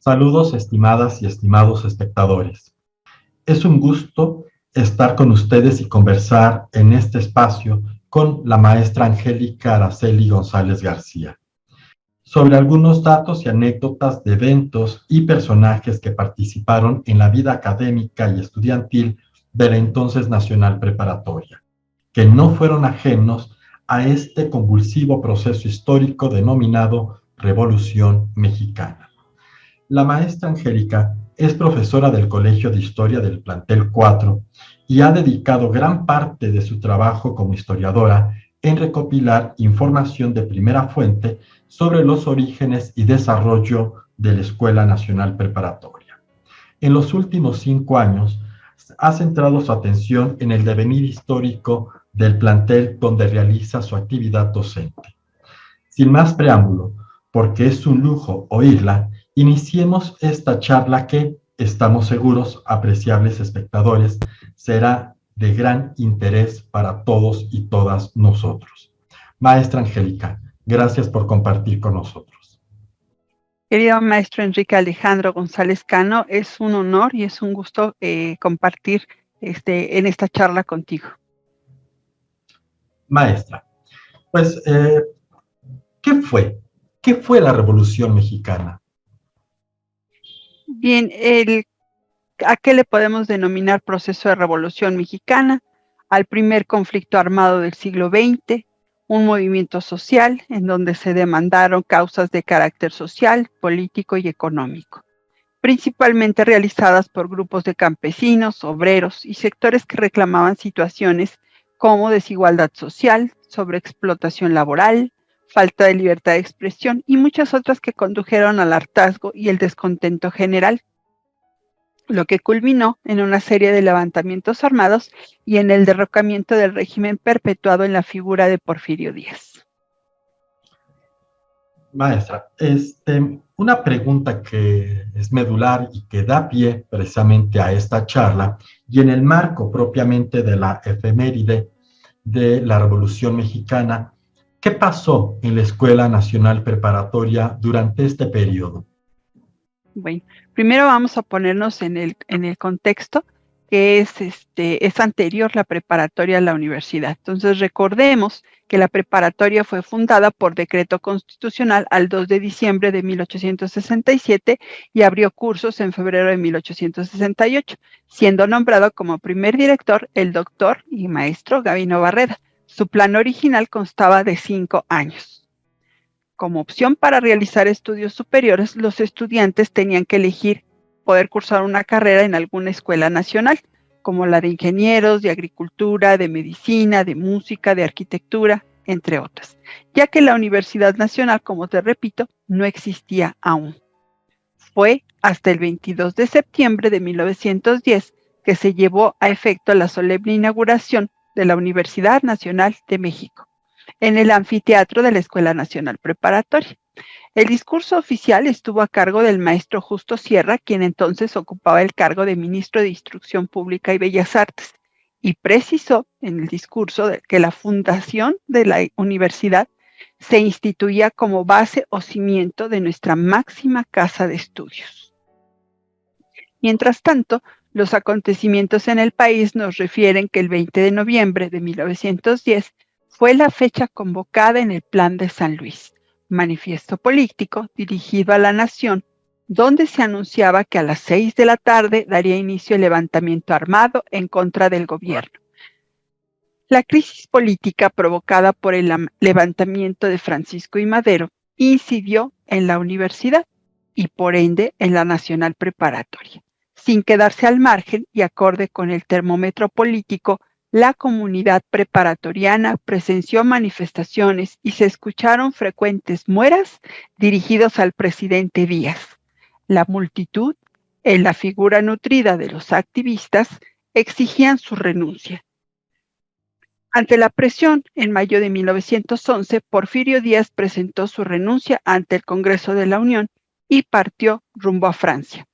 Saludos, estimadas y estimados espectadores. Es un gusto estar con ustedes y conversar en este espacio con la maestra Angélica Araceli González García sobre algunos datos y anécdotas de eventos y personajes que participaron en la vida académica y estudiantil de la entonces Nacional Preparatoria, que no fueron ajenos a este convulsivo proceso histórico denominado Revolución Mexicana. La maestra Angélica es profesora del Colegio de Historia del Plantel 4 y ha dedicado gran parte de su trabajo como historiadora en recopilar información de primera fuente sobre los orígenes y desarrollo de la Escuela Nacional Preparatoria. En los últimos 5 años ha centrado su atención en el devenir histórico del plantel donde realiza su actividad docente. Sin más preámbulo, porque es un lujo oírla, iniciemos esta charla que, estamos seguros, apreciables espectadores, será de gran interés para todos y todas nosotros. Maestra Angélica, gracias por compartir con nosotros. Querido maestro Enrique Alejandro González Cano, es un honor y es un gusto compartir en esta charla contigo. Maestra, pues, ¿qué fue? ¿Qué fue la Revolución Mexicana? Bien, ¿a qué le podemos denominar proceso de Revolución Mexicana? Al primer conflicto armado del siglo XX, un movimiento social en donde se demandaron causas de carácter social, político y económico, principalmente realizadas por grupos de campesinos, obreros y sectores que reclamaban situaciones como desigualdad social, sobreexplotación laboral, falta de libertad de expresión y muchas otras que condujeron al hartazgo y el descontento general, lo que culminó en una serie de levantamientos armados y en el derrocamiento del régimen perpetuado en la figura de Porfirio Díaz. Maestra, una pregunta que es medular y que da pie precisamente a esta charla y en el marco propiamente de la efeméride de la Revolución Mexicana, ¿qué pasó en la Escuela Nacional Preparatoria durante este periodo? Bueno, primero vamos a ponernos en el contexto que es anterior la preparatoria a la universidad. Entonces recordemos que la preparatoria fue fundada por decreto constitucional al 2 de diciembre de 1867 y abrió cursos en febrero de 1868, siendo nombrado como primer director el doctor y maestro Gabino Barreda. Su plan original constaba de 5 años. Como opción para realizar estudios superiores, los estudiantes tenían que elegir poder cursar una carrera en alguna escuela nacional, como la de ingenieros, de agricultura, de medicina, de música, de arquitectura, entre otras, ya que la Universidad Nacional, como te repito, no existía aún. Fue hasta el 22 de septiembre de 1910 que se llevó a efecto la solemne inauguración de la Universidad Nacional de México en el anfiteatro de la Escuela Nacional Preparatoria. El discurso oficial estuvo a cargo del maestro Justo Sierra, quien entonces ocupaba el cargo de ministro de Instrucción Pública y Bellas Artes, y precisó en el discurso que la fundación de la universidad se instituía como base o cimiento de nuestra máxima casa de estudios. Mientras tanto, los acontecimientos en el país nos refieren que el 20 de noviembre de 1910 fue la fecha convocada en el Plan de San Luis, manifiesto político dirigido a la nación, donde se anunciaba que a las 6 de la tarde daría inicio el levantamiento armado en contra del gobierno. La crisis política provocada por el levantamiento de Francisco I. Madero incidió en la universidad y por ende en la Nacional Preparatoria. Sin quedarse al margen y acorde con el termómetro político, la comunidad preparatoriana presenció manifestaciones y se escucharon frecuentes mueras dirigidos al presidente Díaz. La multitud, en la figura nutrida de los activistas, exigían su renuncia. Ante la presión, en mayo de 1911, Porfirio Díaz presentó su renuncia ante el Congreso de la Unión y partió rumbo a Francia.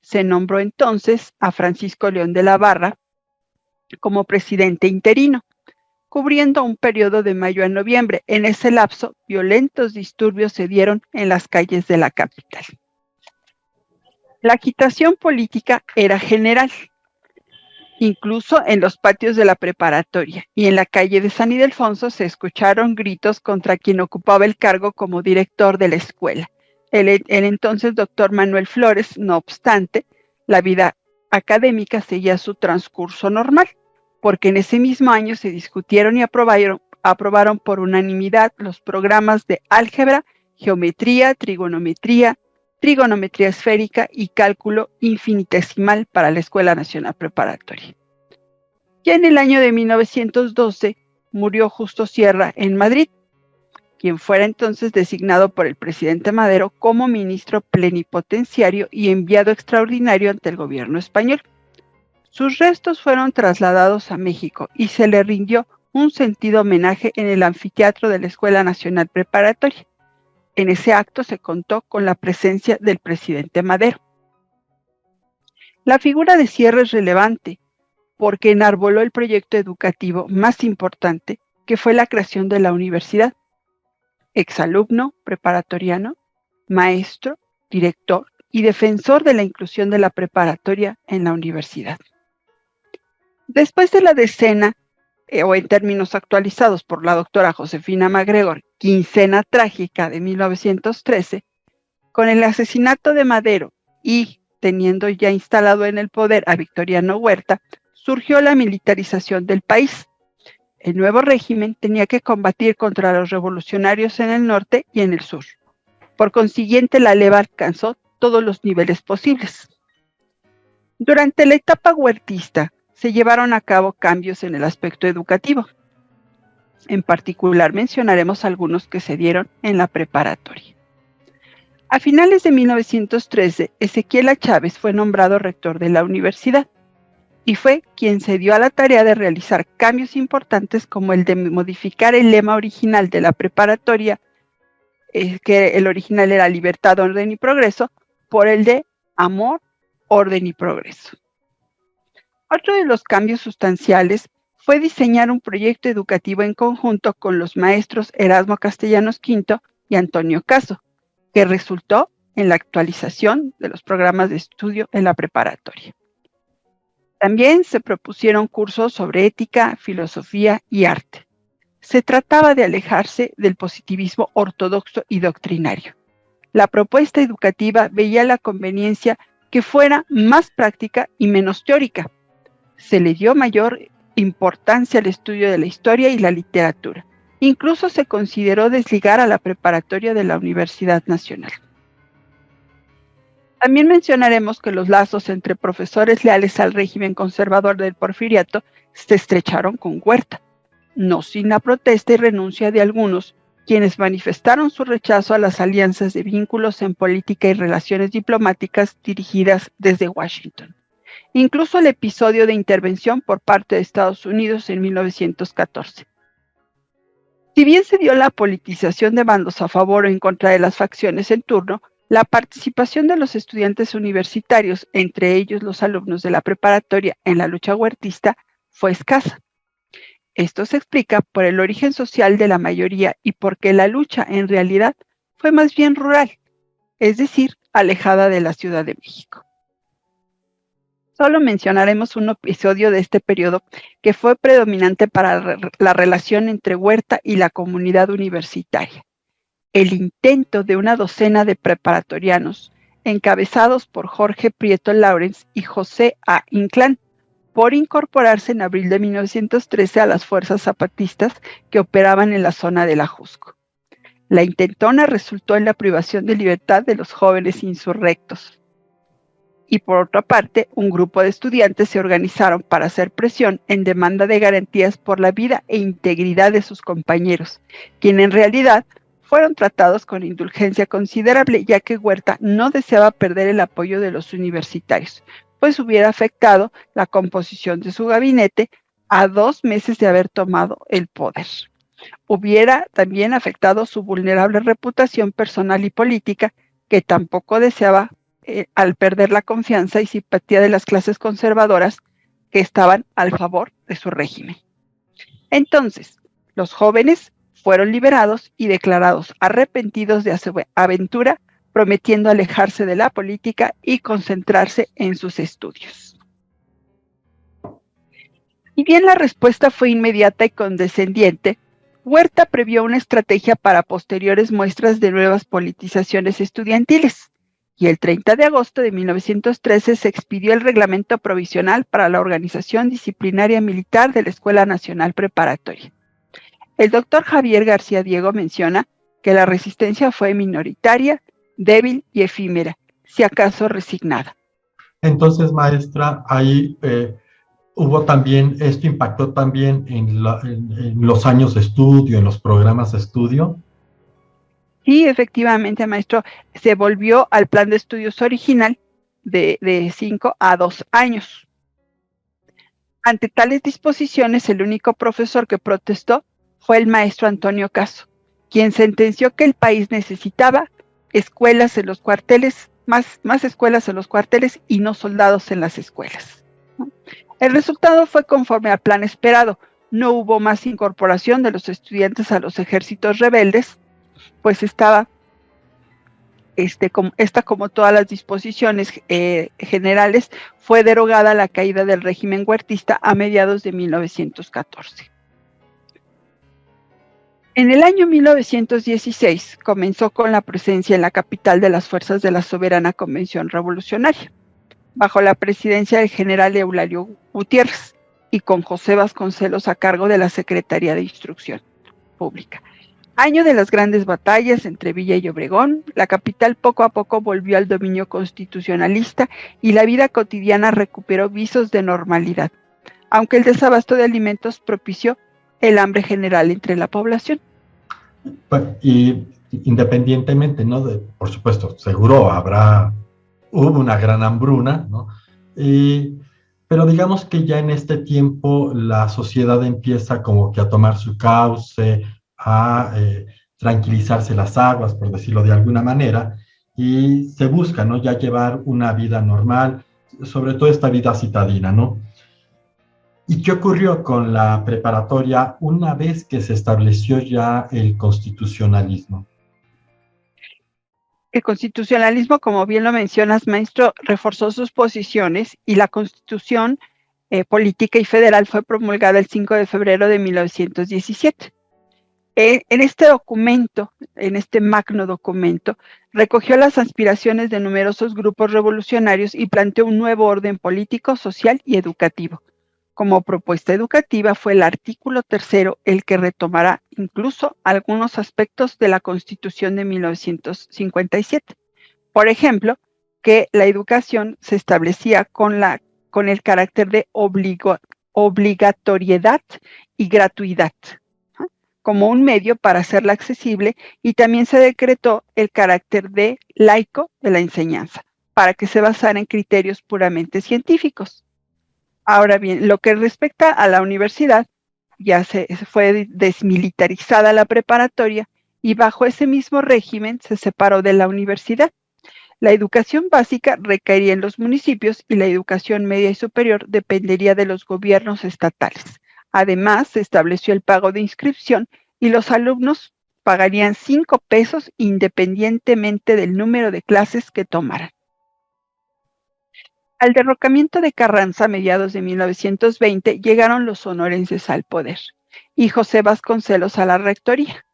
Se nombró entonces a Francisco León de la Barra como presidente interino, cubriendo un periodo de mayo a noviembre. En ese lapso, violentos disturbios se dieron en las calles de la capital. La agitación política era general, incluso en los patios de la preparatoria, y en la calle de San Ildefonso se escucharon gritos contra quien ocupaba el cargo como director de la escuela. El entonces doctor Manuel Flores. No obstante, la vida académica seguía su transcurso normal, porque en ese mismo año se discutieron y aprobaron por unanimidad los programas de álgebra, geometría, trigonometría esférica y cálculo infinitesimal para la Escuela Nacional Preparatoria. Ya en el año de 1912 murió Justo Sierra en Madrid, quien fuera entonces designado por el presidente Madero como ministro plenipotenciario y enviado extraordinario ante el gobierno español. Sus restos fueron trasladados a México y se le rindió un sentido homenaje en el anfiteatro de la Escuela Nacional Preparatoria. En ese acto se contó con la presencia del presidente Madero. La figura de Sierra es relevante porque enarboló el proyecto educativo más importante, que fue la creación de la universidad. Exalumno preparatoriano, maestro, director y defensor de la inclusión de la preparatoria en la universidad. Después de la decena, o en términos actualizados por la doctora Josefina MacGregor, quincena trágica de 1913, con el asesinato de Madero y teniendo ya instalado en el poder a Victoriano Huerta, surgió la militarización del país. El nuevo régimen tenía que combatir contra los revolucionarios en el norte y en el sur. Por consiguiente, la leva alcanzó todos los niveles posibles. Durante la etapa huertista, se llevaron a cabo cambios en el aspecto educativo. En particular, mencionaremos algunos que se dieron en la preparatoria. A finales de 1913, Ezequiel A. Chávez fue nombrado rector de la universidad y fue quien se dio a la tarea de realizar cambios importantes como el de modificar el lema original de la preparatoria, que el original era libertad, orden y progreso, por el de amor, orden y progreso. Otro de los cambios sustanciales fue diseñar un proyecto educativo en conjunto con los maestros Erasmo Castellanos V y Antonio Caso, que resultó en la actualización de los programas de estudio en la preparatoria. También se propusieron cursos sobre ética, filosofía y arte. Se trataba de alejarse del positivismo ortodoxo y doctrinario. La propuesta educativa veía la conveniencia que fuera más práctica y menos teórica. Se le dio mayor importancia al estudio de la historia y la literatura. Incluso se consideró desligar a la preparatoria de la Universidad Nacional. También mencionaremos que los lazos entre profesores leales al régimen conservador del Porfiriato se estrecharon con Huerta, no sin la protesta y renuncia de algunos, quienes manifestaron su rechazo a las alianzas de vínculos en política y relaciones diplomáticas dirigidas desde Washington. Incluso el episodio de intervención por parte de Estados Unidos en 1914. Si bien se dio la politización de bandos a favor o en contra de las facciones en turno, la participación de los estudiantes universitarios, entre ellos los alumnos de la preparatoria, en la lucha huertista fue escasa. Esto se explica por el origen social de la mayoría y porque la lucha en realidad fue más bien rural, es decir, alejada de la Ciudad de México. Solo mencionaremos un episodio de este periodo que fue predominante para la relación entre Huerta y la comunidad universitaria. El intento de una docena de preparatorianos, encabezados por Jorge Prieto Lawrence y José A. Inclán, por incorporarse en abril de 1913 a las fuerzas zapatistas que operaban en la zona del Ajusco. La intentona resultó en la privación de libertad de los jóvenes insurrectos. Y por otra parte, un grupo de estudiantes se organizaron para hacer presión en demanda de garantías por la vida e integridad de sus compañeros, quienes en realidad fueron tratados con indulgencia considerable, ya que Huerta no deseaba perder el apoyo de los universitarios, pues hubiera afectado la composición de su gabinete a 2 meses de haber tomado el poder. Hubiera también afectado su vulnerable reputación personal y política, que tampoco deseaba al perder la confianza y simpatía de las clases conservadoras que estaban al favor de su régimen. Entonces, los jóvenes fueron liberados y declarados arrepentidos de su aventura prometiendo alejarse de la política y concentrarse en sus estudios. Y bien la respuesta fue inmediata y condescendiente, Huerta previó una estrategia para posteriores muestras de nuevas politizaciones estudiantiles, y el 30 de agosto de 1913 se expidió el reglamento provisional para la organización disciplinaria militar de la Escuela Nacional Preparatoria. El doctor Javier García Diego menciona que la resistencia fue minoritaria, débil y efímera, si acaso resignada. Entonces, maestra, ahí hubo también, esto impactó también en los años de estudio, en los programas de estudio. Sí, efectivamente, maestro, se volvió al plan de estudios original de 5 a 2 años. Ante tales disposiciones, el único profesor que protestó fue el maestro Antonio Caso, quien sentenció que el país necesitaba escuelas en los cuarteles, más escuelas en los cuarteles y no soldados en las escuelas. El resultado fue conforme al plan esperado. No hubo más incorporación de los estudiantes a los ejércitos rebeldes, pues estaba como todas las disposiciones generales, fue derogada la caída del régimen huertista a mediados de 1914. En el año 1916 comenzó con la presencia en la capital de las fuerzas de la Soberana Convención Revolucionaria, bajo la presidencia del general Eulalio Gutiérrez y con José Vasconcelos a cargo de la Secretaría de Instrucción Pública. Año de las grandes batallas entre Villa y Obregón, la capital poco a poco volvió al dominio constitucionalista y la vida cotidiana recuperó visos de normalidad, aunque el desabasto de alimentos propició el hambre general entre la población. Y independientemente, ¿no? Por supuesto, seguro hubo una gran hambruna, ¿no? Pero digamos que ya en este tiempo la sociedad empieza como que a tomar su cauce, a tranquilizarse las aguas, por decirlo de alguna manera, y se busca, ¿no? Ya llevar una vida normal, sobre todo esta vida citadina, ¿no? ¿Y qué ocurrió con la preparatoria una vez que se estableció ya el constitucionalismo? El constitucionalismo, como bien lo mencionas, maestro, reforzó sus posiciones y la Constitución política y federal fue promulgada el 5 de febrero de 1917. En este documento, en este magno documento, recogió las aspiraciones de numerosos grupos revolucionarios y planteó un nuevo orden político, social y educativo. Como propuesta educativa fue el artículo 3 el que retomará incluso algunos aspectos de la Constitución de 1957. Por ejemplo, que la educación se establecía con el carácter de obligatoriedad y gratuidad, ¿no?, como un medio para hacerla accesible, y también se decretó el carácter de laico de la enseñanza, para que se basara en criterios puramente científicos. Ahora bien, lo que respecta a la universidad, ya se fue desmilitarizada la preparatoria y bajo ese mismo régimen se separó de la universidad. La educación básica recaería en los municipios y la educación media y superior dependería de los gobiernos estatales. Además, se estableció el pago de inscripción y los alumnos pagarían 5 pesos independientemente del número de clases que tomaran. Al derrocamiento de Carranza a mediados de 1920 llegaron los sonorenses al poder y José Vasconcelos a la rectoría.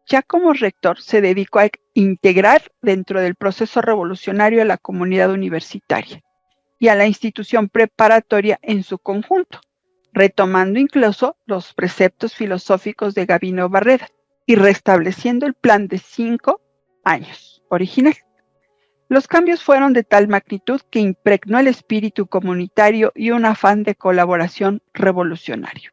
Ya como rector se dedicó a integrar dentro del proceso revolucionario a la comunidad universitaria y a la institución preparatoria en su conjunto, retomando incluso los preceptos filosóficos de Gabino Barreda y restableciendo el plan de 5 años original. Los cambios fueron de tal magnitud que impregnó el espíritu comunitario y un afán de colaboración revolucionario.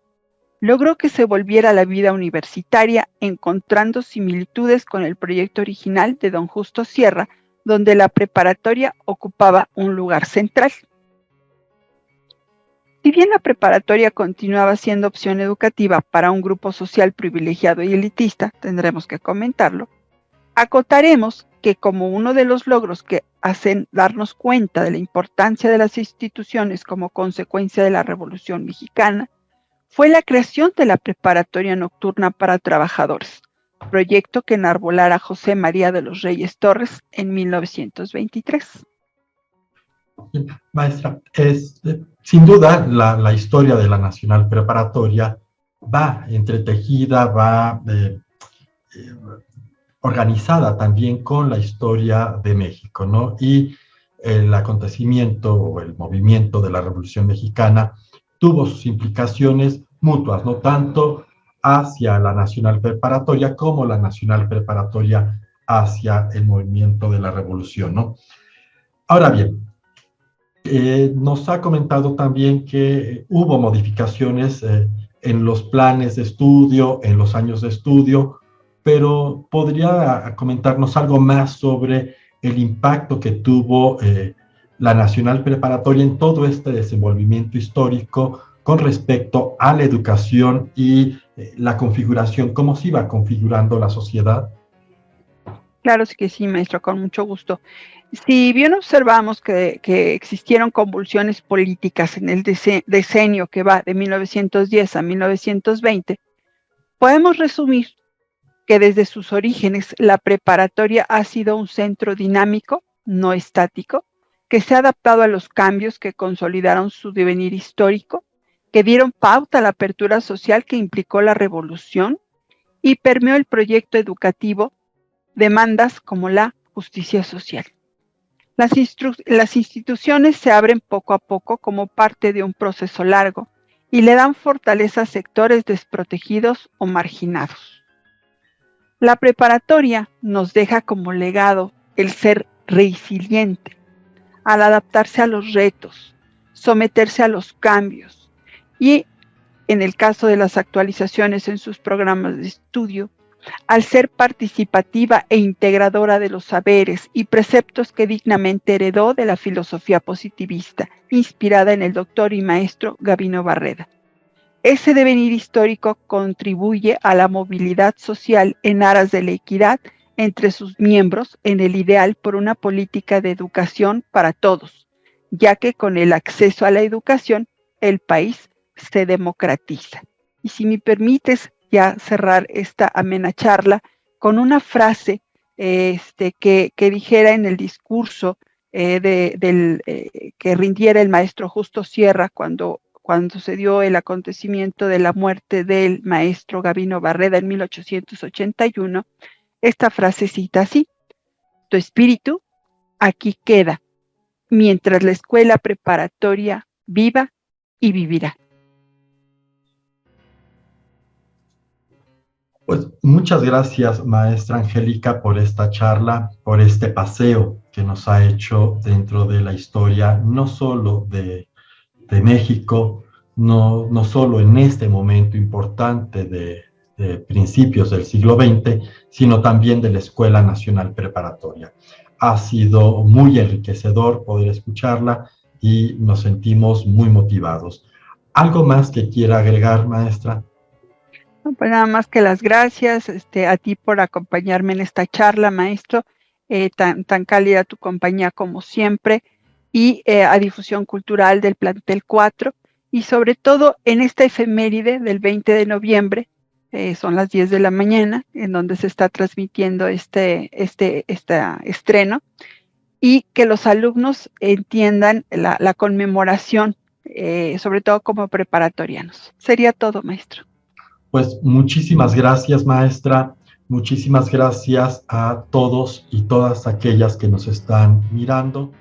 Logró que se volviera a la vida universitaria, encontrando similitudes con el proyecto original de don Justo Sierra, donde la preparatoria ocupaba un lugar central. Si bien la preparatoria continuaba siendo opción educativa para un grupo social privilegiado y elitista, tendremos que comentarlo, acotaremos que como uno de los logros que hacen darnos cuenta de la importancia de las instituciones como consecuencia de la Revolución Mexicana, fue la creación de la preparatoria nocturna para trabajadores, proyecto que enarbolara José María de los Reyes Torres en 1923. Bien, maestra, sin duda la historia de la Nacional Preparatoria va entretejida, va organizada también con la historia de México, ¿no? Y el acontecimiento o el movimiento de la Revolución Mexicana tuvo sus implicaciones mutuas, no tanto hacia la Nacional Preparatoria como la Nacional Preparatoria hacia el movimiento de la Revolución, ¿no? Ahora bien, nos ha comentado también que hubo modificaciones en los planes de estudio, en los años de estudio, pero ¿podría comentarnos algo más sobre el impacto que tuvo la Nacional Preparatoria en todo este desenvolvimiento histórico con respecto a la educación y la configuración, cómo se iba configurando la sociedad? Claro que sí, maestro, con mucho gusto. Si bien observamos que existieron convulsiones políticas en el decenio que va de 1910 a 1920, podemos resumir que desde sus orígenes la preparatoria ha sido un centro dinámico, no estático, que se ha adaptado a los cambios que consolidaron su devenir histórico, que dieron pauta a la apertura social que implicó la revolución y permeó el proyecto educativo, demandas como la justicia social. Las instituciones se abren poco a poco como parte de un proceso largo y le dan fortaleza a sectores desprotegidos o marginados. La preparatoria nos deja como legado el ser resiliente, al adaptarse a los retos, someterse a los cambios y, en el caso de las actualizaciones en sus programas de estudio, al ser participativa e integradora de los saberes y preceptos que dignamente heredó de la filosofía positivista, inspirada en el doctor y maestro Gabino Barreda. Ese devenir histórico contribuye a la movilidad social en aras de la equidad entre sus miembros en el ideal por una política de educación para todos, ya que con el acceso a la educación el país se democratiza. Y si me permites ya cerrar esta amena charla con una frase que dijera en el discurso que rindiera el maestro Justo Sierra cuando se dio el acontecimiento de la muerte del maestro Gabino Barreda en 1881, esta frase cita así: tu espíritu aquí queda, mientras la escuela preparatoria viva y vivirá. Pues muchas gracias, maestra Angélica, por esta charla, por este paseo que nos ha hecho dentro de la historia, no solo de México, no solo en este momento importante de principios del siglo XX, sino también de la Escuela Nacional Preparatoria. Ha sido muy enriquecedor poder escucharla y nos sentimos muy motivados. ¿Algo más que quiera agregar, maestra? No, pues nada más que las gracias a ti por acompañarme en esta charla, maestro, tan cálida tu compañía como siempre, y a Difusión Cultural del Plantel 4, y sobre todo en esta efeméride del 20 de noviembre, son las 10 de la mañana, en donde se está transmitiendo este estreno, y que los alumnos entiendan la conmemoración, sobre todo como preparatorianos. Sería todo, maestro. Pues muchísimas gracias, maestra. Muchísimas gracias a todos y todas aquellas que nos están mirando.